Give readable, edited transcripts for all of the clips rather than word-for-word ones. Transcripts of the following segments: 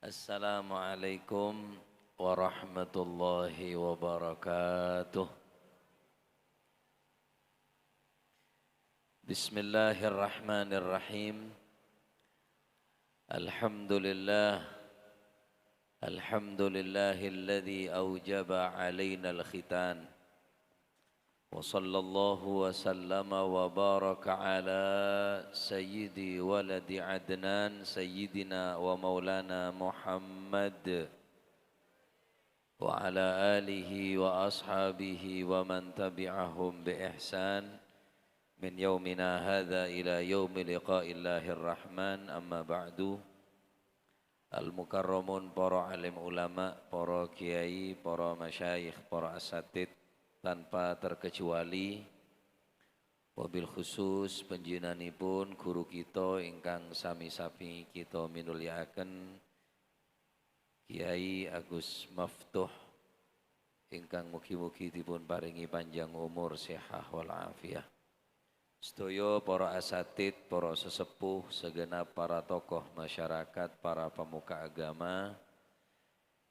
Assalamualaikum warahmatullahi wabarakatuh. Bismillahirrahmanirrahim. Alhamdulillah. Alhamdulillahilladzi aujaba alaina al-khitan. Wa sallallahu wa sallama wa baraka ala sayyidi waladi adnan sayyidina wa maulana Muhammad wa ala alihi wa ashabihi wa man tabi'ahum bi ihsan min yaumina hadha ila yaumi liqa'illahir rahman amma ba'du. Al-mukarramun, para alim ulama, para kiai, para masyayikh, para asatid tanpa terkecuali, wabil khusus panjenenganipun guru kita ingkang sami-sami kita minulyaken Kiai Agus Maftuh ingkang mugi-mugi dipun paringi panjang umur, sehat wal afiah. Sedaya para asatid, para sesepuh, segenap para tokoh masyarakat, para pemuka agama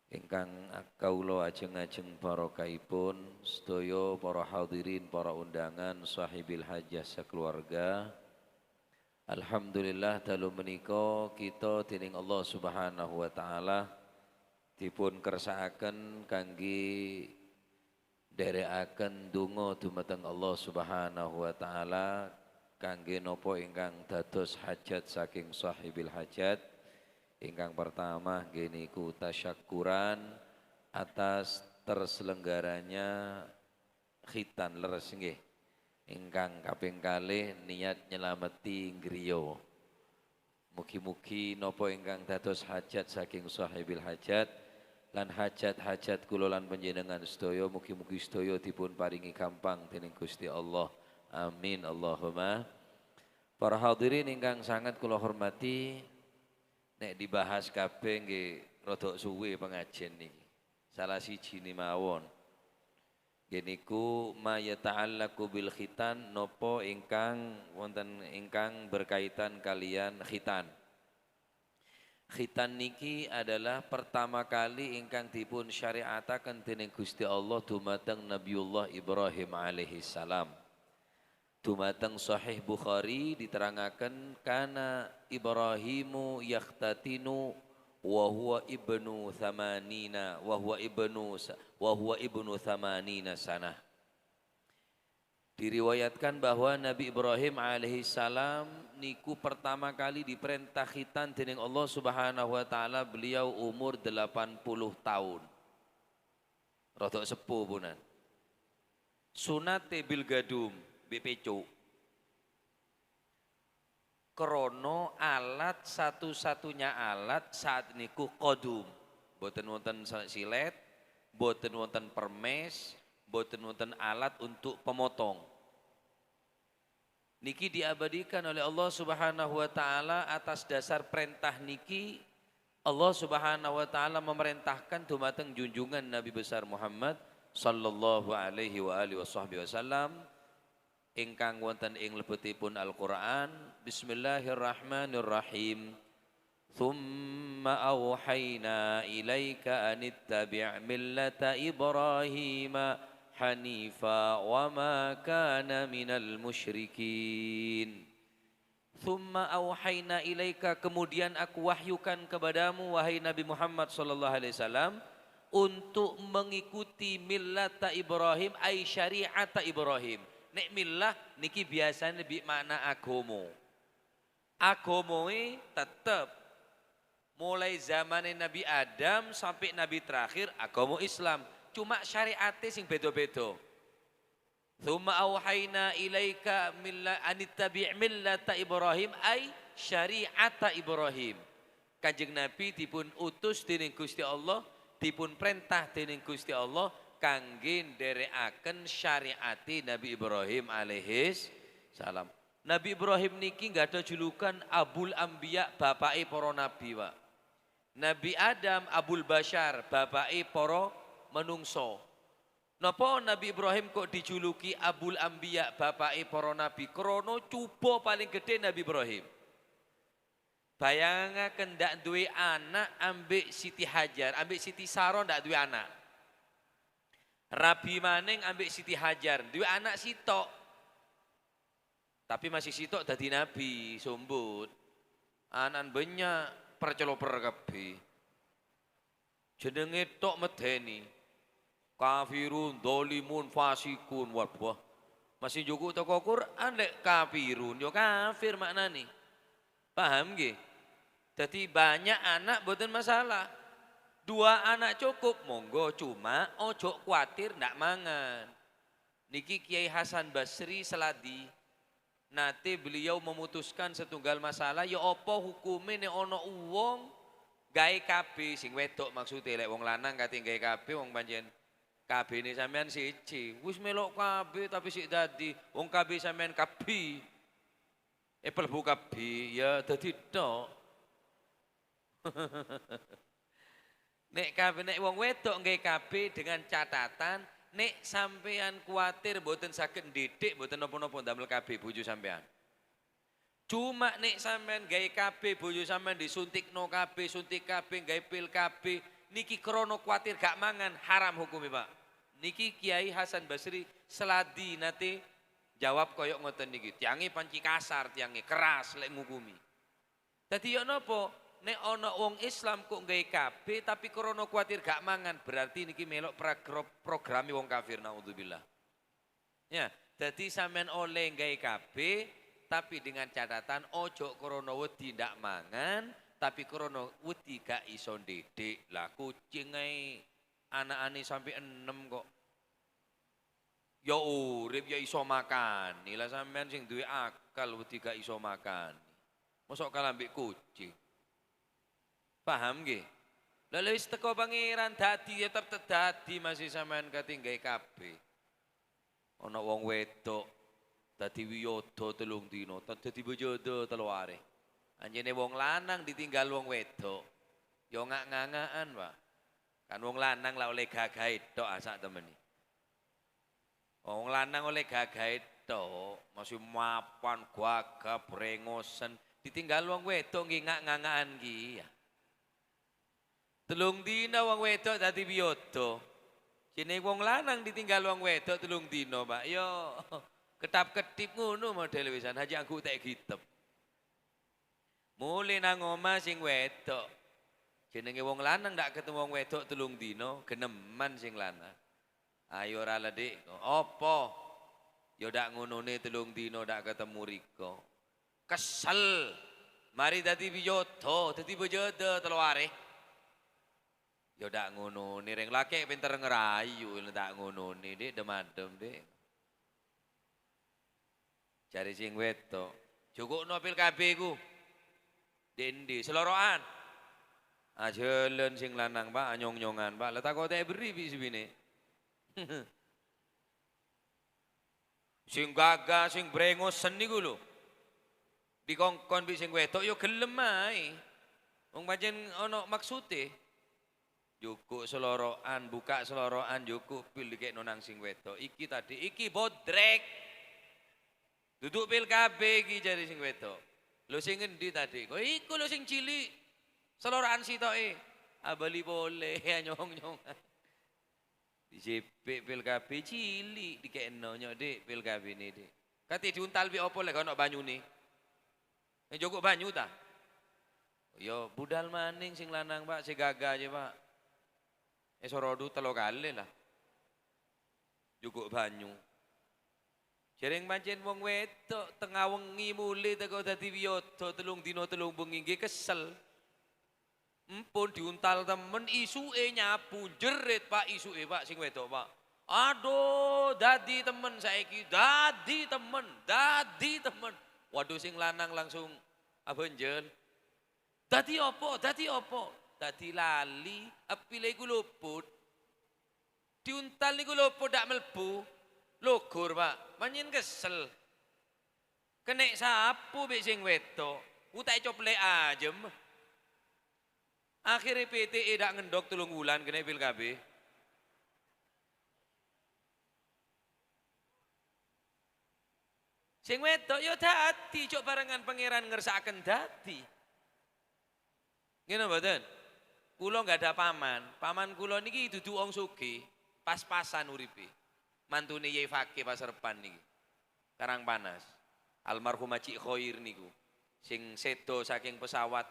ingkang kaula ajeng-ajeng barakaipun, sedaya para hadirin, para undangan, sahibil hajah sakeluarga. Alhamdulillah dalu menika kita dening Allah Subhanahu wa taala dipun kersakaken kangge nderekaken donga dumateng Allah Subhanahu wa taala kangge napa ingkang dados hajat saking sahibil hajat. Ingkang pertama geniku tasyakuran atas terselenggaranya khitan leres nggih. Ingkang kaping kalih niat nyelameti griya. Mugi-mugi napa ingkang dados hajat saking sahibil hajat lan hajat-hajat kula lan panjenengan sedaya mugi-mugi sedaya dipun paringi gampang dening Gusti Allah. Amin Allahumma. Para hadirin ingkang sangat kula hormati, nek dibahas kabeh nggih rada suwe pengajian niki. Salah siji mawon. Nggih niku ma yata'allaqu bil khitan, napa ingkang wonten ingkang berkaitan kalian khitan. Khitan niki adalah pertama kali ingkang dipun syariataken dening Gusti Allah dumateng Nabiullah Ibrahim alaihi salam. Dumateng Sahih Bukhari diterangaken kana Ibrahimu yakhtatinu wa huwa ibnu thamanina sanah. Diriwayatkan bahwa Nabi Ibrahim alaihi salam niku pertama kali diperintah khitan dening Allah Subhanahu wa taala, beliau umur 80 tahun. Rodok sepuh punan. Sunate bil gadum BPCO. Krono alat satu-satunya alat saat niku kodum. Boten wonten silet, boten wonten permes, boten wonten alat untuk pemotong. Niki diabadikan oleh Allah Subhanahu wa taala atas dasar perintah niki. Allah Subhanahu wa taala memerintahkan dumateng junjungan Nabi besar Muhammad sallallahu alaihi wa alihi wasallam ingkang wonten ing lebetipun Al-Qur'an. Bismillahirrahmanirrahim. Thumma awhayna ilaika anittabi' millata Ibrahim hanifa wa ma kana minal musyrikin. Thumma awhayna ilaika, kemudian aku wahyukan kepadamu wahai Nabi Muhammad sallallahu alaihi wasallam untuk mengikuti millata Ibrahim, ay syari'ata Ibrahim. Nek millah niki biasanya lebih makna agomo. Agomoe tetap mulai zaman Nabi Adam sampai Nabi terakhir agomo Islam. Cuma syariatnya sing beda-beda. Tsumma auhayna ilaika anittabi' millata Ibrahim ay syari'ata Ibrahim. Kanjeng Nabi dipun utus dening Gusti Allah, dipun perintah dening Gusti Allah kangge nderekaken syariati Nabi Ibrahim alaihis salam. Nabi Ibrahim niki nggak ada julukan Abul Anbiya, bapake para nabi, Pak. Nabi Adam Abul Bashar, bapake para menungso. Napa Nabi Ibrahim kok dijuluki Abul Anbiya, bapake para nabi? Krono cuba paling gede Nabi Ibrahim. Bayangaken ndak duwe anak ambek Siti Hajar, ambek Siti Saro ndak duwe anak. Rabi maning ambek Siti Hajar, duwe anak sitok. Tapi masih sitok dadi nabi, sumbut. Anan banyak perceloper kabeh. Jenenge tok medeni. Kafirun, dolimun, fasikun, wabah. Masih juku toko Quran lek kafirun, yo kafir maknane. Paham nggih? Jadi banyak anak mboten masalah. 2 anak cukup, monggo, cuma ojo kuatir ndak mangan. Niki Kiai Hasan Basri Seladi. Nate beliau memutuskan setunggal masalah, ya apa hukume nek ana wong gawe KB sing wedok maksudnya lek wong lanang kate gawe KB wong pancen KB ini sampean siji, wis melok KB tapi sik dadi wong KB sampean KB. Pelbu KB ya dadi tok. Nek KB nek wong wedok gawe KB dengan catatan nek sampean kuatir mboten saged ndidik mboten napa-napa ndamel KB bojo sampean. Cuma nek sampean gawe KB bojo sampean disuntikno KB, suntik KB, gawe pil KB, niki krono kuatir gak mangan haram hukumnya Pak. Niki Kiai Hasan Basri Seladi nate jawab koyok ngoten niki. Tiange panci kasar, tiange keras lek ngukumi. Dadi yo napa? Nek ana wong Islam kok gawe KB tapi krono kuatir gak mangan, berarti niki melok programi wong kafir naudzubillah. Ya, dadi sampean oleh gawe KB tapi dengan catatan ojo krono wedi ndak mangan, tapi krono wedi gak iso ndidik. Lah kucing ae anak-ane sampai 6 kok. Ya urip ya iso makan. Nila sampean sing duwe akal wedi gak iso makan. Mosok kalah ambek kucing. Paham nggih? Lah wis teko pangeran dadi ya tetep dadi masih sampean katinggae kabeh. Ana wong wedok dadi wiyoda 3 dina, dadi bojodo 3 hari. Anjene wong lanang ditinggal wong wedok. Ya ngak-ngangaan, Pak. Kan wong lanang lah oleh gagahe tok asak temeni. Wong lanang oleh gagahe tok, masih mapan gagah brengosen, ditinggal wong wedok nggih ngak-ngangaan nggih ya. 3 dina wong wedok dadi wiyoda. Jenenge wong lanang ditinggal wong wedok 3 dina, Pak. Yo ketap-ketip ngono model wisan haji aku tak gitep. Mulai nang omah sing wedok. Jenenge wong lanang ndak ketemu wong wedok 3 dina, geneman sing lanang. Ayo ora Dik, apa? Ya ndak ngonone 3 dina ndak ketemu riko. Kesel. Mari dadi wiyoda, dadi bojodo 3 hari. Ya ndak ngonone, ring laki pinter ngerayu, ndak ngonone, Dik demadem, Dik. Cari sing wedok. Jukukno pil KB ku. Dendi seloroan. Ajelen sing lanang Pak, anyong-nyongan Pak. Lah takote beri pi sibine. Sing gagah, sing brengosen niku lho. Dikongkon pi sing wedok yo gelem ae. Wong pancen ana maksude. Jukuk seloroan, buka seloroan jukuk pil dikekno nang sing wedok. Iki tadi, iki bodrek. Duduk pil KB iki jari sing wedok. Lho sing endi tadi? Kok iku lho sing cilik. Seloroan sitoke. Abali boleh nyong-nyongan. Dijepik pil KB cilik dikekno nyok Dik pil KB ini Dik. Kati diuntal pi opo lek ono banyune. Jogok banyu ta? Yo budal maning sing lanang Pak, sing gagah aja Pak. Sorodu 3 kali lah. Jogok banyu. Jering pancen wong wedok tengah wengi mulai teko dadi wiyoda 3 dina 3 bengi nggih kesel. Empun diuntal temen isuke nyapu jerit Pak isuke Pak sing wedok Pak. Aduh dadi temen saiki, dadi temen. Waduh sing lanang langsung abenjen. Dadi apa? Dadi lali, apile iku luput. Diuntal niku luput dak mlebu. Logor Pak, manyen kesel. Kenek sapu mek sing wedok, utak coplek ajem. Akhirnya PTE dak ngendok 3 wulan kena pil KB. Sing wedok yo dadi cok barengan pangeran ngersakaken dadi. Ngene mboten? Kula nggak ada paman. Paman kula niki dudu wong sugih, pas-pasan uripe. Mantune Yai Fakih Paserpan niki. Karangpanas. Almarhum Haji Khoir niku. Sing sedo saking pesawat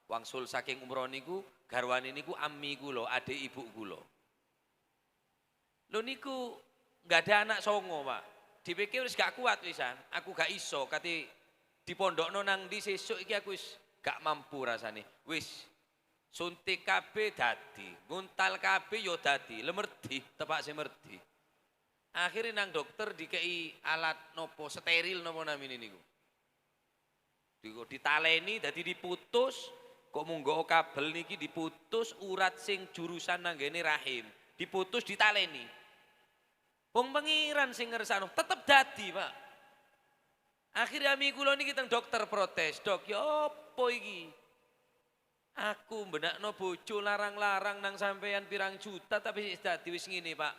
wangsul saking umroh niku, garwane niku ammi kula, adik ibu kula. Lho niku nggak ada anak songo, Pak. Dipikir wis gak kuat wisan. Aku gak iso kate dipondokno nang ndi sesuk iki aku wis gak mampu rasane. Wis suntik kabeh dadi, nguntal kabeh yo dadi, lemerdi, tepak sing merdi. Akhirnya nang dokter dikei alat nopo steril nopo namine niku. Ditaleni dadi diputus, kok munggo kabel niki diputus urat sing jurusan nang ngene rahim, diputus ditaleni. Wong pengiran sing ngersano tetep dadi, Pak. Akhirnya ami kula niki teng dokter protes, "Dok, ya apa iki? Aku benakno bojo larang-larang nang sampean pirang juta tapi wis dadi wis ngene, Pak.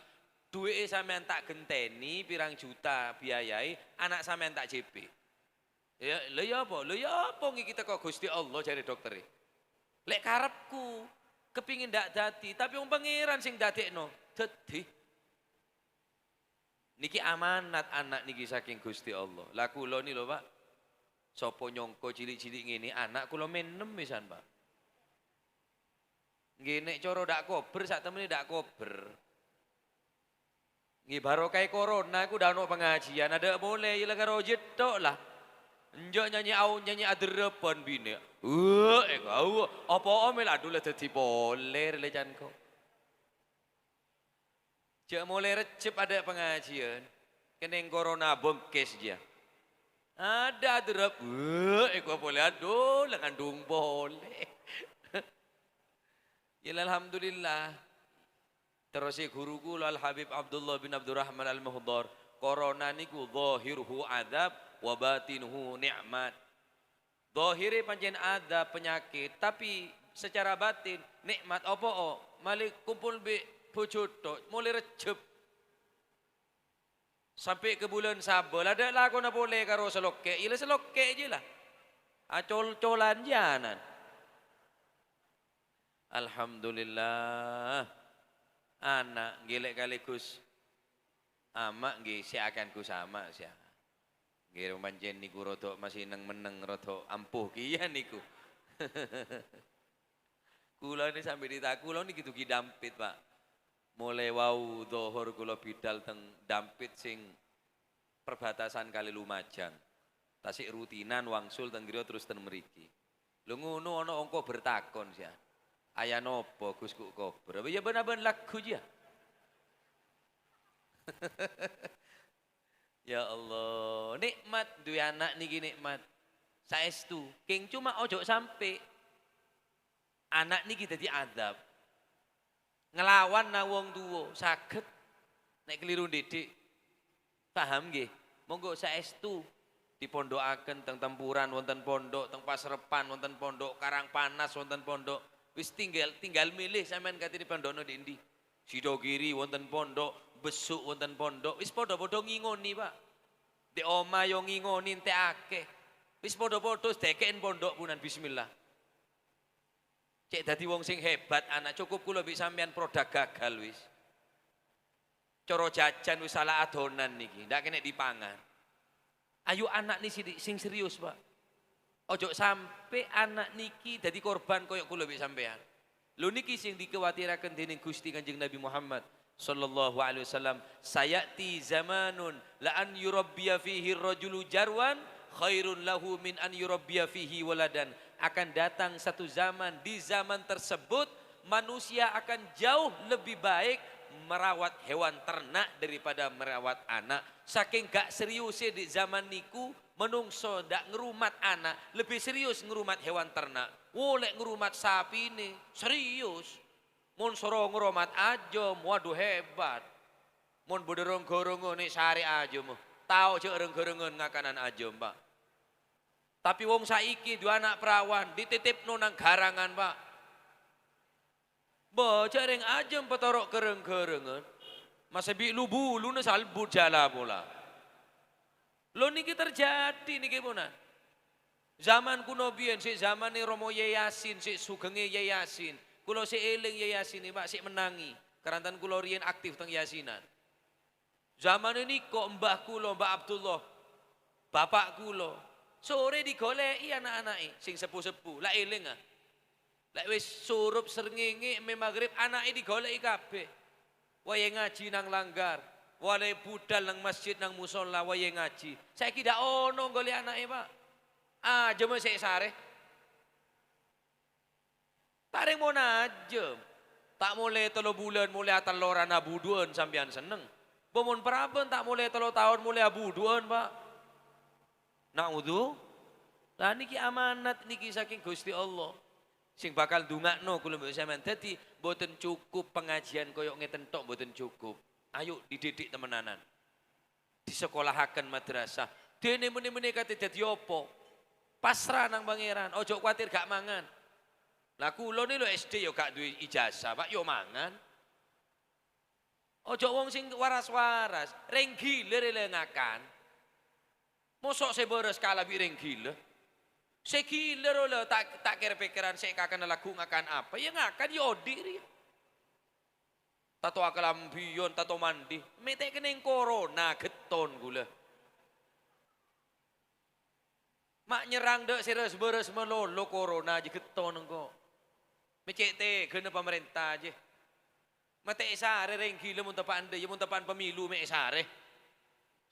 Duweke sampean tak genteni pirang juta biayai, anak sampean tak JP." Ya, lho ya apa? Lho ya apa iki teko Gusti Allah jare doktere. Lek karepku kepingin ndak dadi, tapi wong pangeran sing dadekno. Dadi niki amanat anak niki saking Gusti Allah. Lah kula ni lho, Pak. Sapa nyangka cilik-cilik ngene anak kula menem pisan, Pak. Nggih nek cara ndak kober sak temene ndak kober. Nggih barokah corona iku ndak ono pengajian, ada boleh ya karo jedok lah. Enjak nyanyi au nyanyi adrepon bine. Kau apa omel aduh lah dadi poler le janko. Cek mulai recep ada pengajian. Keneng corona bengkes dia. Ada adrep. Kau boleh aduh lengan dung boleh. Ya alhamdulillah. Terus guruku Al Habib Abdullah bin Abdurrahman Al Muhdar, corona niku zahiruhu adab wa batinuhu nikmat. Zahire pancen ada penyakit, tapi secara batin nikmat apa malik kumpul be bojo tok, mulai recep. Sampai ke bulan Sabel ada lah kau nak boleh karo selokke, ila selokke je lah. Acol-colan janan. Alhamdulillah. Anak gilek kali Gus. Amak nggih akan ku sama sia. Nggih pancen niku rada masih meneng rada ampuh kian niku. Kula ini sampai ditaku kula niki dugi dampit, Pak. Mulai wau zuhur kula bidal teng dampit sing perbatasan kali Lumajang. Tasik rutinan wangsul teng griya terus ten mriki. Lho ngono ana angka bertakon sia. Aya nopo Gus kok kober? Ya bener-bener lagu ya. Ya Allah, nikmat duwe anak niki nikmat. Saestu, king cuma ojo sampai anak niki dadi azab. Ngelawan nang wong tuwa saged nek keliru didik. Paham nggih? Monggo saestu dipondokaken teng tempuran wonten pondok, teng Paserepan wonten pondok, Karangpanas wonten pondok. Wis tinggal milih sampean kate dipondokno di endi. Sidogiri wonten pondok, Besuk wonten pondok, wis padha-padha ngingoni, Pak. Dek omah yo ngingoni entek akeh. Wis padha-padha dekeken pondok punan bismillah. Cek dadi wong sing hebat anak cukup kula mbek sampean produk gagal wis. Cara jajan wis salah adonan niki, ndak kena dipangan. Ayo anak niki sing serius, Pak. Ojo sampai anak niki dadi korban koyok kula mbek sampean. Lho niki sing dikewatiraken dening Gusti Kanjeng Nabi Muhammad sallallahu alaihi wasallam, sayati zamanun la an yurabbiya fihi ar-rajulu jarwan khairun lahu min an yurabbiya fihi waladan. Akan datang satu zaman, di zaman tersebut manusia akan jauh lebih baik merawat hewan ternak daripada merawat anak. Saking gak seriusnya di zaman niku menungso ndak ngerumat anak, lebih serius ngerumat hewan ternak. Wolek ngerumat sapi ini serius. Mun soro ngerumat ajom, waduh hebat. Mun boderong gorongo nih sari ajom, tahu cek reng-gorongon ngakanan ajom, Pak. Tapi wong saiki dua anak perawan dititipno nang garangan, Pak. Bocah ring ajom petorok kereng-kerengan. Masa bi lubu lu salbu jala bola. Lo niki terjadi niki puna. Zaman kuno biyen sik zamane Romo Yasin, sik sugenge Yasin. Kula sik eling Yasin Pak sik menangi. Kerantan kula riyen aktif teng Yasinan. Zaman ini kok mbah kula, Mbak Abdullah, bapak kula, sore digoleki anak-anake sing sepuh-sepuh. Lah eling ah. Lek wis surup srengenge me magrib anake digoleki kabeh. Wayahe ngaji nang langgar, wayahe budal nang masjid nang musala wayahe ngaji. Saiki ndak ono golek anake, Pak. Ah, jeme sik sare. Taring mau najem. Tak mulai 3 bulan mulai ateloran abuduan sampean seneng. Pemun praben tak mulai 3 tahun mulai abuduan, Pak. Naudzu. Lah niki amanat niki saking Gusti Allah. Sing bakal ndongakno kula mbok sampean. Dadi mboten cukup pengajian koyo ngeten tok mboten cukup. Ayo dididik temenanan. Disekolahaken madrasah. Dene muni-muni kate dadi apa? Pasrah nang pangeran, ojo kuatir gak mangan. Lah kula ni lho SD yo gak duwe ijazah, Pak, yo mangan. Ojo wong sing waras-waras, ring gilir elengakan. Mosok seboros kala bi ring gilir. Segilir lho tak kira pikiran sik kakan lagu ngakan apa? Ya ngakan yo diri. Tato akalambion, tato mandi, metek kening corona geton gula. Mak nyerang dek serius beres melolo corona aja geton engko. Mecek te kena pemerintah aja. Mate sare ring gila mun tepan ande, mun tepan pemilu mek sare.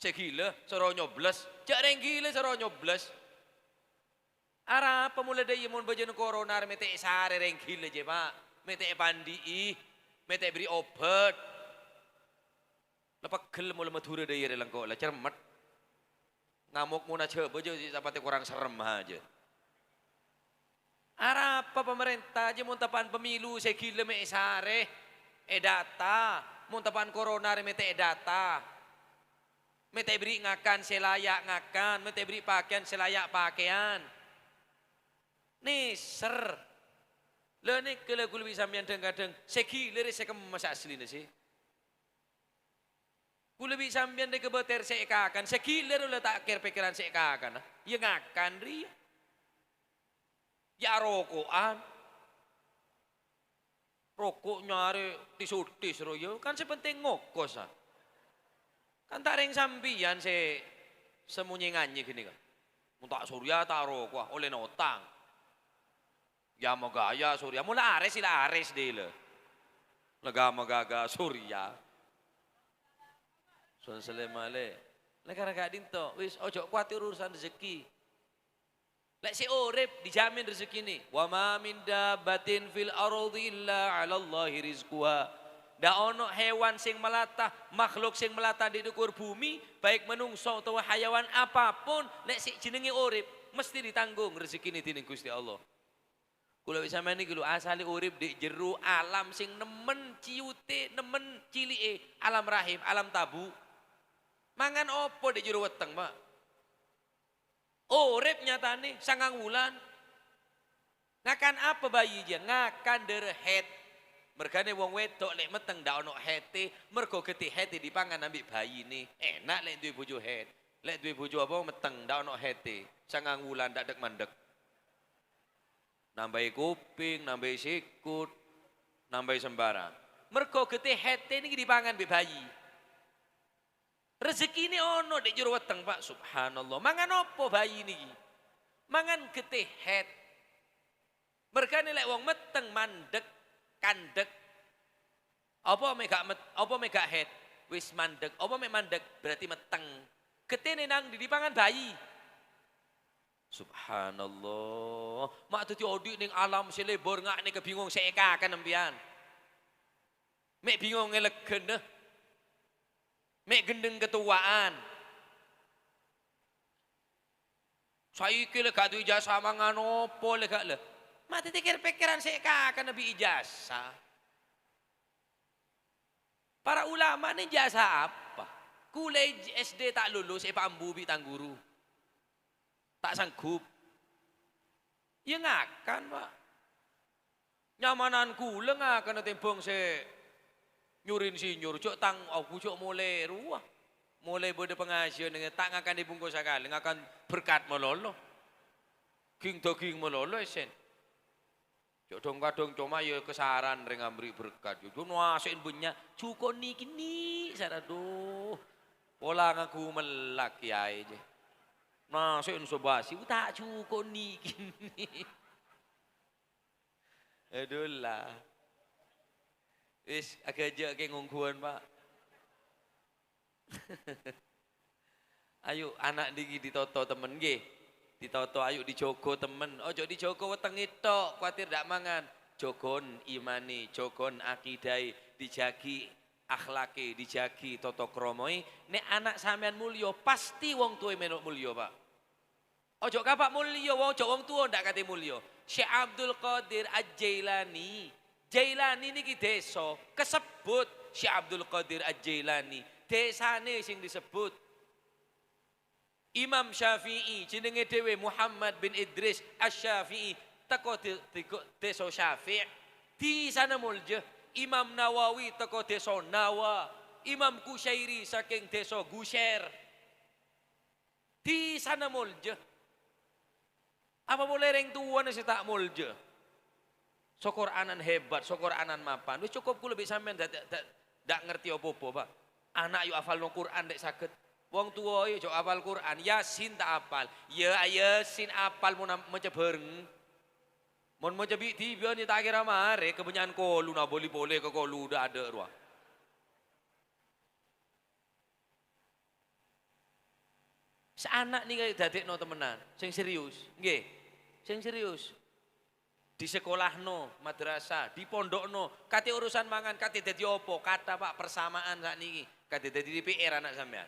Segila soro nyoblos, jak ring gila soro nyoblos. Ara pemula daya mun bajen corona mete sare ring gila je, Pak. Mete pandi, mete beri obat. Lepas gel mula madura daya relangko lah cermat. Ngamuk muna coba aja sampai kurang serem aja. Ara apa pemerintah aja muntapan pemilu segila me sare data muntapan corona mete data mete beri ngakan selayak ngakan mete beri pakaian selayak pakaian nih ser lo nih kalau gue bisa kadang-kadang segila saya masak asli nih sih. Kula lebih sambian de kebeter sekakan, sekiler ulah tak kira pikiran sekakan. Ya ngakan ri. Ya rokokan. Rokok nyari tisutis royo kan sepenting ngokos ah. Kan tak ring sambian semunyi nganyi gini kan. Muntak surya tak rokok oleh notang. Ya magaya surya mula ares sila ares deh le. Lega magaga surya. Salemale. Lek karek dinto, wis ojo kuatir urusan rezeki. Lek si urip dijamin rezeki ni. Wa ma min dabbatin fil ardi illa 'ala Allahi rizquha. Da ono hewan sing melata, makhluk sing melata di dukur bumi, baik menungso atau hayawan apapun, lek si jenenge urip mesti ditanggung rezeki ni dening Gusti Allah. Kula wis sampeyan iki lho asale urip di jero alam sing nemen ciute, nemen cilike, alam rahim, alam tabu. Mangan opo di jero weteng, Pak? Urip nyatane 9 wulan. Ngakan apa bayi dia? Ngakan derhet. Mergane wong wedok lek meteng ndak ono hete, mergo getih hete dipangan ambek bayine. Enak lek duwe bojo het. Lek duwe bojo apa meteng ndak ono hete. 9 wulan ndak dek mandek. Nambahi kuping, nambahi sikut, nambahi sembarang. Mergo getih hete niki dipangan ambek bayi. Rezeki ini ono di jero weteng, Pak. Subhanallah. Mangan opo bayi niki? Mangan getih het. Mergane lek wong meteng mandek, kandek. Apa mega het? Wis mandek. Apa mek mandek berarti meteng. Getine nang dipangan bayi. Subhanallah. Mak dadi odik ning alam selebor ngak ning kebingung seka kan empian. Mek bingung ngelegen deh. Mek gendeng ketuaan. Saiki lek gak duwe ijazah mangan opo lek gak le. Mati pikir pikiran seka kan nabi ijazah. Para ulama ini ijazah apa? Kule SD tak lulus pambubi tang guru. Tak sanggup. Ya ngakan, Pak. Nyamanan kula ngakan tembong nyurin sinyur cok tang aku cok mulai ruah mulai bude pengajian dengan tak ngakan dibungkus sekali ngakan berkat melolo King daging melolo esen. Jok dong kadong cuma ya kesaran ring ambri berkat. Yo nuasin punya cukup niki ni sarado. Pola ngaku melak ya aja. Nasin sobasi tak cukup niki ni. Aduh lah. Wis agak aja ke ngungkuan Pak. Ayo anak digi ditoto temen nggih. Ditoto ayo dijogo temen. Ojo dijogo weteng tok, kuatir ndak mangan. Jogon imani, jogon akidai, dijagi akhlake, dijagi toto kromoi. Nek anak sampean mulya pasti wong tuwa menuk mulya, Pak. Ojo kapak mulya, ojo wong tuwa ndak kate mulya. Syekh Abdul Qadir Al-Jailani. Jailani niki desa kesebut Syekh Abdul Qadir Al-Jailani. Desane sing disebut. Imam Syafi'i jenenge dhewe Muhammad bin Idris Asy-Syafi'i teko desa Syafi' di sana mulja. Imam Nawawi teko desa Nawa, Imam Kusyairi saking desa Gusyair di sana mulja. Apa boleh reng tuwa nasi tak mulja? Sokor anan hebat, sokor anan mapan. Wis cukup kula bisa sampean dak ngerti apa-apa, Pak. Anak yo hafalno Quran dek saged. Wong tua yo jok apal Quran, Yasin tak apal. Ya Yasin apal mau maca bareng. Mon maca bi tiba ni tak kira mare kebenyan kolu na boleh ke kolu dah ada ruah. Seanak ni kayak dadekno temenan, sing serius, nggih. Sing serius. Di sekolah no, madrasah, di pondok no, kate urusan mangan, kate dadi opo, kata Pak persamaan sak niki, kate dadi DPR anak sampean.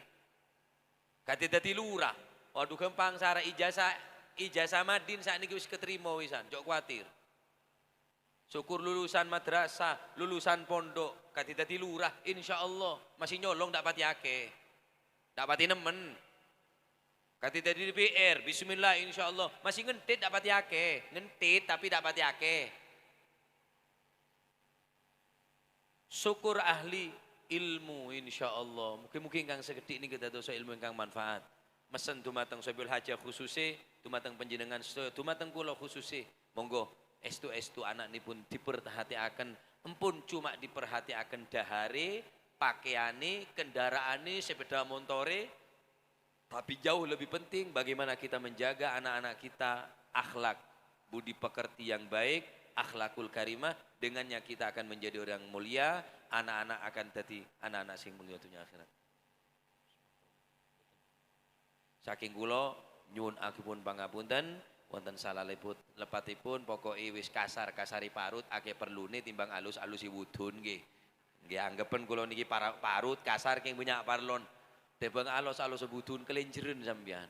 Kate dadi lurah. Waduh gampang sara ijazah madin saat ini wis keterima wisan, jok kuatir. Syukur lulusan madrasah, lulusan pondok, kate dadi lurah insyaallah masih nyolong ndak pati akeh. Ndak pati nemen. Kate dadi DPR, bismillah insyaallah masih ngentit ndak pati akeh, ngentit tapi ndak pati akeh. Syukur ahli ilmu insyaallah. Mungkin kang sekedik ini kita dosa ilmu kang manfaat. Mesen dumateng Sabil Hajah khususé, dumateng panjenengan sedaya, dumateng kula khususé. Monggo estu anak nipun diperhatiaken, empun cuma diperhatiaken dahare, pakaiane, kendaraane, sepeda montore, tapi jauh lebih penting bagaimana kita menjaga anak-anak kita akhlak, budi pekerti yang baik, akhlakul karimah, dengannya kita akan menjadi orang mulia, anak-anak akan jadi anak-anak sing mulia dunia akhirat. Saking kula nyuwun agipun pangapunten wonten salah lepatipun pokoke wis kasari parut akeh perlune timbang alus-alusi wudun nggih. Nggih anggepen kula niki parut kasar king banyak parlon. Timbang alus-alus wudun kelenjeren sampean.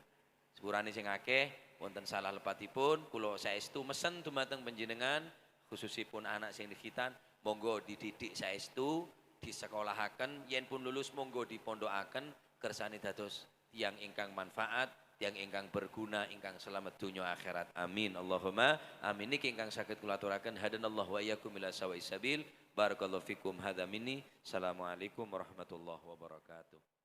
Sepurane sing akeh wonten salah lepatipun kula saestu mesen dumateng panjenengan khususipun anak sing dikhitan monggo dididik saestu disekolahaken yen pun lulus monggo dipondokaken kersane dados tiyang ingkang manfaat, tiyang ingkang berguna, ingkang selamat dunya akhirat. Amin. Allahumma amin. Niki ingkang saged kula aturaken hadanallahu wa iyyakum ila sawa'is sabil. Barakallahu fikum hadza minni. Assalamualaikum warahmatullahi wabarakatuh.